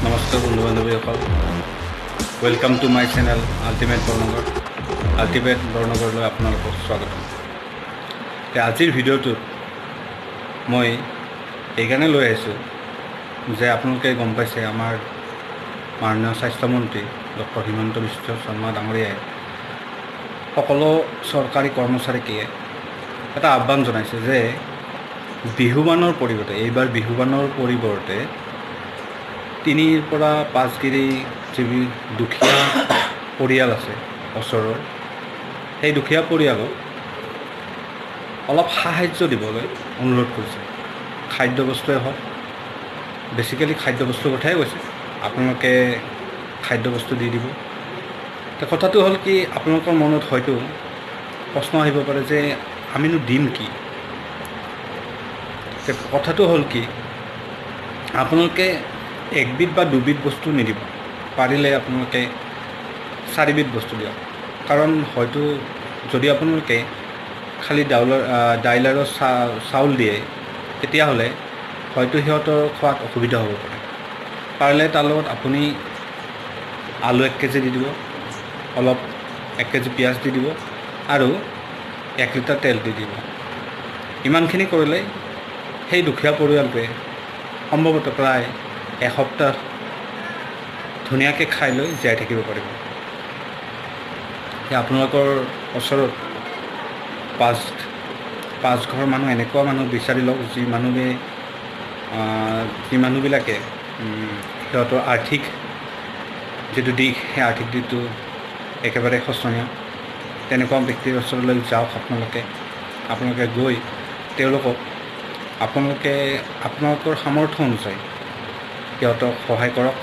নমস্কাৰ বন্ধু বান্ধৱীসকল, welcome to my channel ultimate বৰ্ণগৰলৈ আপোনালোকক স্বাগতম। আজিৰ ভিডিঅ'টোত মই এইকাৰণে লৈ আহিছোঁ যে আপোনালোকে গম পাইছে আমাৰ মাননীয় স্বাস্থ্যমন্ত্ৰী ডক্টৰ হিমন্ত বিশ্ব শৰ্মা ডাঙৰীয়াই সকলো চৰকাৰী কৰ্মচাৰীকে এটা আহ্বান জনাইছে যে বিহুৱানৰ পৰিৱৰ্তে 3 পৰা 5 গিৰি যি দুখীয়া পৰিয়াল আছে ওচৰৰ, সেই দুখীয়া পৰিয়ালক অলপ সাহায্য দিবলৈ অনুৰোধ কৰিছে। খাদ্যবস্তুৱে হওক, বেছিকেলি খাদ্যবস্তুৰ কথাই কৈছে, আপোনালোকে খাদ্যবস্তু দি দিব। কথাটো হ'ল কি, আপোনালোকৰ মনত হয়তো প্ৰশ্ন আহিব পাৰে যে আমিনো দিম কি। কথাটো হ'ল কি, আপোনালোকে 1 বিধ বা 2 বিধ বস্তু নিদিব, পাৰিলে আপোনালোকে 4 বিধ বস্তু দিয়ক। কাৰণ হয়তো যদি আপোনালোকে খালি দাইল আৰু চাউল দিয়ে, তেতিয়াহ'লে হয়তো সিহঁতৰ খোৱাত অসুবিধা হ'ব পাৰে। পাৰিলে তাৰ লগত আপুনি আলু 1 কেজি দি দিব, অলপ 1 কেজি পিঁয়াজ দি দিব আৰু 1 লিটাৰ তেল দি দিব। ইমানখিনি কৰিলে সেই দুখীয়া পৰিয়ালটোৱে সম্ভৱতঃ প্ৰায় এসপ্তাহ ধুনীয়াকৈ খাই লৈ জীয়াই থাকিব পাৰিব। আপোনালোকৰ ওচৰত 5 ঘৰ মানুহ, এনেকুৱা মানুহ বিচাৰি লওক যি মানুহবিলাকে সিহঁতৰ আৰ্থিক যিটো দিশ, সেই আৰ্থিক দিশটো একেবাৰে শোচনীয়। তেনেকুৱা ব্যক্তিৰ ওচৰলৈ যাওক আপোনালোকে গৈ তেওঁলোকক আপোনালোকৰ সামৰ্থ্য অনুযায়ী সিহঁতক সহায় কৰক।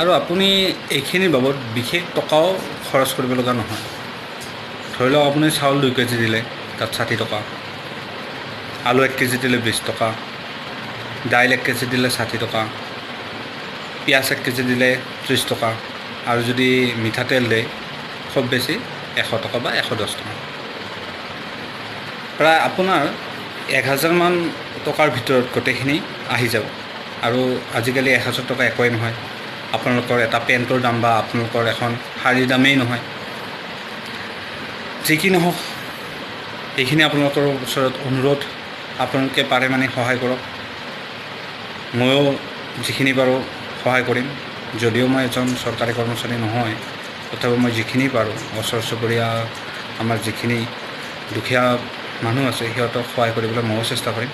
আৰু আপুনি এইখিনিৰ বাবদ বিশেষ টকাও খৰচ কৰিব লগা নহয়। ধৰি লওক আপুনি চাউল 2 কেজি দিলে, তাত 60 টকা, আলু 1 কেজি দিলে 20 টকা, দাইল 1 কেজি দিলে 60 টকা, পিঁয়াজ 1 কেজি দিলে 30 টকা, আৰু যদি মিঠাতেল দিয়ে খুব বেছি 100 টকা বা 110 টকা। প্ৰায় আপোনাৰ 1000 মান টকাৰ ভিতৰত গোটেইখিনি আহি যাব। আৰু আজিকালি 1000 টকা একোৱেই নহয়। আপোনালোকৰ এটা পেণ্টৰ দাম বা আপোনালোকৰ এখন শাৰীৰ দামেই নহয়। যি কি নহওক, এইখিনি আপোনালোকৰ ওচৰত অনুৰোধ, আপোনালোকে পাৰে মানে সহায় কৰক। ময়ো যিখিনি পাৰোঁ সহায় কৰিম। যদিও মই এজন চৰকাৰী কৰ্মচাৰী নহয়, তথাপিও মই যিখিনি পাৰোঁ ওচৰ চুবুৰীয়া আমাৰ যিখিনি দুখীয়া মানুহ আছে সিহঁতক সহায় কৰিবলৈ ময়ো চেষ্টা কৰিম।